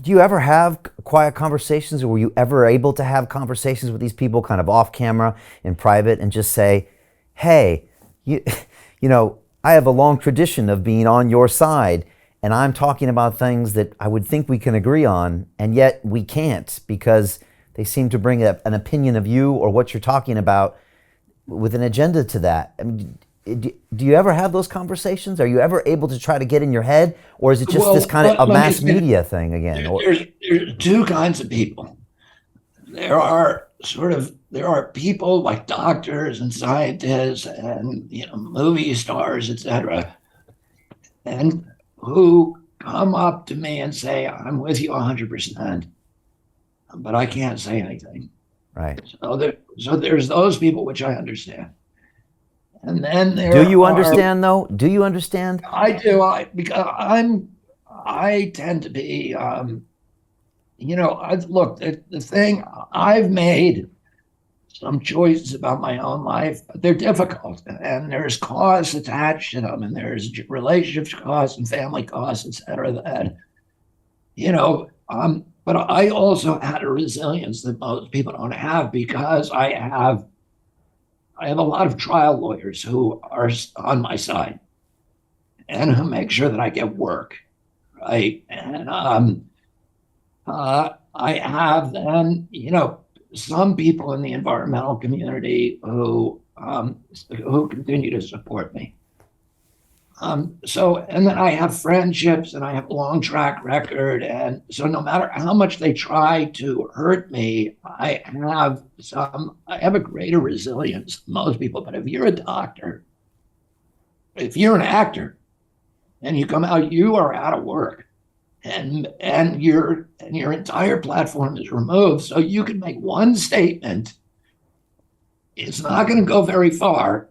do you ever have quiet conversations, or were you ever able to have conversations with these people kind of off camera in private and just say, hey, you, I have a long tradition of being on your side, and I'm talking about things that I would think we can agree on, and yet we can't because they seem to bring an opinion of you or what you're talking about with an agenda to that. I mean, do you ever have those conversations? Are you ever able to try to get in your head, or is it just this Well, kind of a let me mass say, media thing again? Or there's two kinds of people. There are people like doctors and scientists and movie stars, etc., and who come up to me and say, "I'm with you 100%," but I can't say anything. right? So there's those people which I understand, and then Do there you are understand though? Do you understand? I do because I tend to be look, the thing I've made some choices about my own life, but they're difficult, and there's costs attached to them, and there's relationships costs and family costs, etc. That but I also had a resilience that most people don't have because I have a lot of trial lawyers who are on my side and who make sure that I get work, right? And I have then, some people in the environmental community who continue to support me. And then I have friendships and I have a long track record. And so no matter how much they try to hurt me, I have a greater resilience than most people. But if you're a doctor, if you're an actor and you come out, you are out of work and your entire platform is removed. So you can make one statement. It's not going to go very far,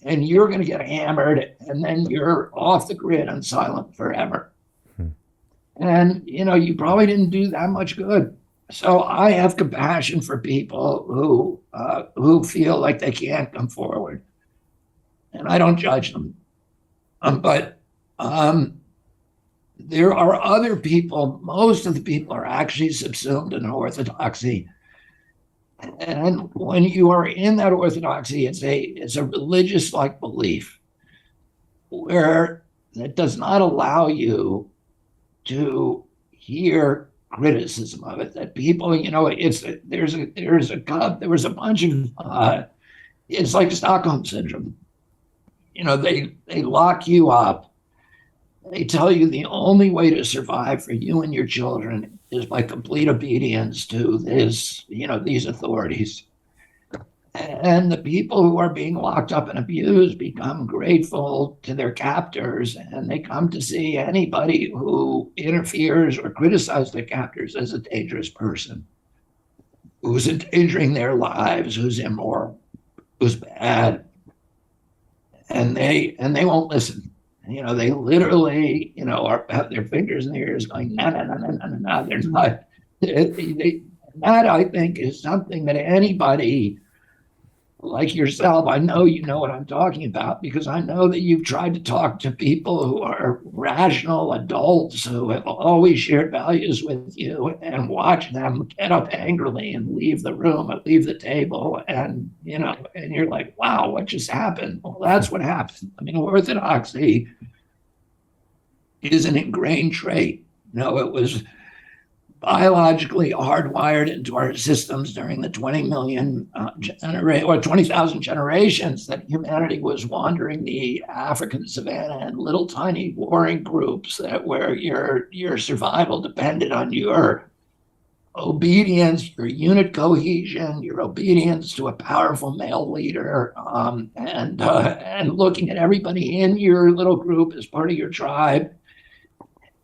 and you're going to get hammered, and then you're off the grid and silent forever. Hmm. And you probably didn't do that much good. So I have compassion for people who feel like they can't come forward, and I don't judge them. But there are other people. Most of the people are actually subsumed in orthodoxy. And when you are in that orthodoxy, it's a religious like belief where it does not allow you to hear criticism of it. That people, there was a bunch of it's like Stockholm syndrome. They lock you up. They tell you the only way to survive for you and your children is by complete obedience to these authorities. And the people who are being locked up and abused become grateful to their captors, and they come to see anybody who interferes or criticizes their captors as a dangerous person, who's endangering their lives, who's immoral, who's bad, and they won't listen. They literally, have their fingers in their ears going, no, no, no, no, no, no, no. They're not. That, I think, is something that anybody like yourself, I know you know what I'm talking about, because I know that you've tried to talk to people who are rational adults who have always shared values with you and watch them get up angrily and leave the room or leave the table. And you're like, wow, what just happened? Well, that's what happened. I mean, orthodoxy is an ingrained trait. It was biologically hardwired into our systems during the 20 million or 20,000 generations that humanity was wandering the African savanna in little tiny warring groups where your survival depended on your obedience, your unit cohesion, your obedience to a powerful male leader, and looking at everybody in your little group as part of your tribe,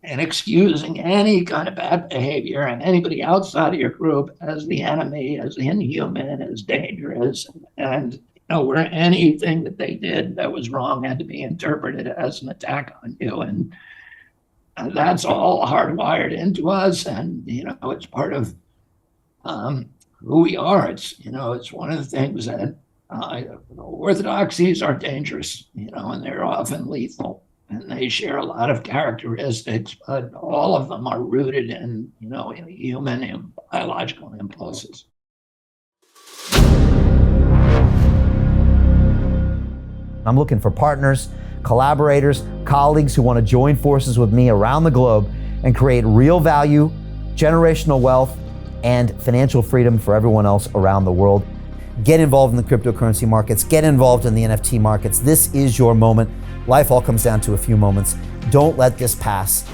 and excusing any kind of bad behavior and anybody outside of your group as the enemy, as inhuman, as dangerous, and where anything that they did that was wrong had to be interpreted as an attack on you. And that's all hardwired into us, and it's part of who we are. It's one of the things that orthodoxies are dangerous, and they're often lethal. and they share a lot of characteristics, but all of them are rooted in, human and biological impulses. I'm looking for partners, collaborators, colleagues who want to join forces with me around the globe and create real value, generational wealth, and financial freedom for everyone else around the world. Get involved in the cryptocurrency markets, get involved in the NFT markets. This is your moment. Life all comes down to a few moments. Don't let this pass.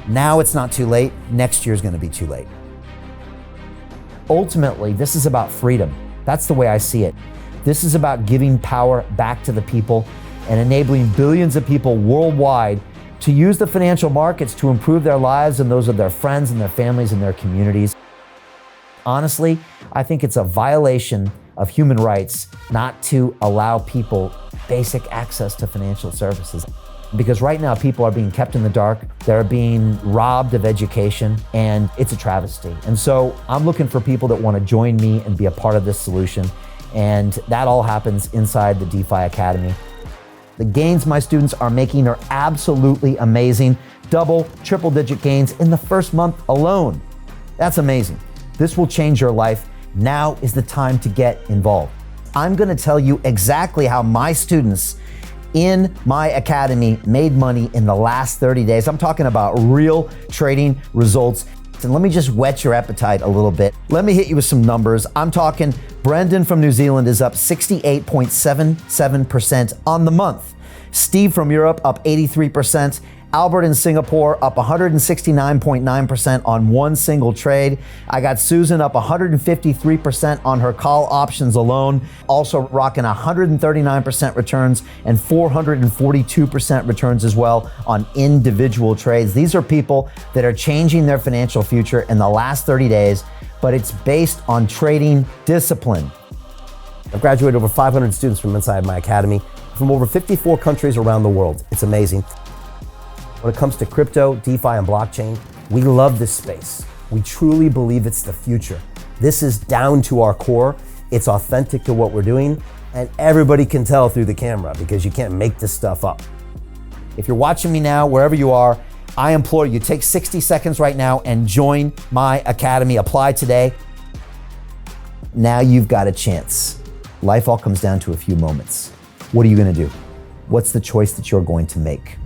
Now it's not too late. Next year's going to be too late. Ultimately, this is about freedom. That's the way I see it. This is about giving power back to the people and enabling billions of people worldwide to use the financial markets to improve their lives and those of their friends and their families and their communities. Honestly, I think it's a violation of human rights not to allow people basic access to financial services. Because right now people are being kept in the dark, they're being robbed of education, and it's a travesty. And so I'm looking for people that want to join me and be a part of this solution. And that all happens inside the DeFi Academy. The gains my students are making are absolutely amazing. Double, triple digit gains in the first month alone. That's amazing. This will change your life. Now is the time to get involved. I'm going to tell you exactly how my students in my academy made money in the last 30 days. I'm talking about real trading results. And let me just whet your appetite a little bit. Let me hit you with some numbers. I'm talking Brendan from New Zealand is up 68.77% on the month. Steve from Europe up 83%. Albert in Singapore up 169.9% on one single trade. I got Susan up 153% on her call options alone, also rocking 139% returns and 442% returns as well on individual trades. These are people that are changing their financial future in the last 30 days, but it's based on trading discipline. I've graduated over 500 students from inside my academy from over 54 countries around the world. It's amazing. When it comes to crypto, DeFi, and blockchain, we love this space. We truly believe it's the future. This is down to our core. It's authentic to what we're doing, and everybody can tell through the camera because you can't make this stuff up. If you're watching me now, wherever you are, I implore you, take 60 seconds right now and join my academy. Apply today. Now you've got a chance. Life all comes down to a few moments. What are you going to do? What's the choice that you're going to make?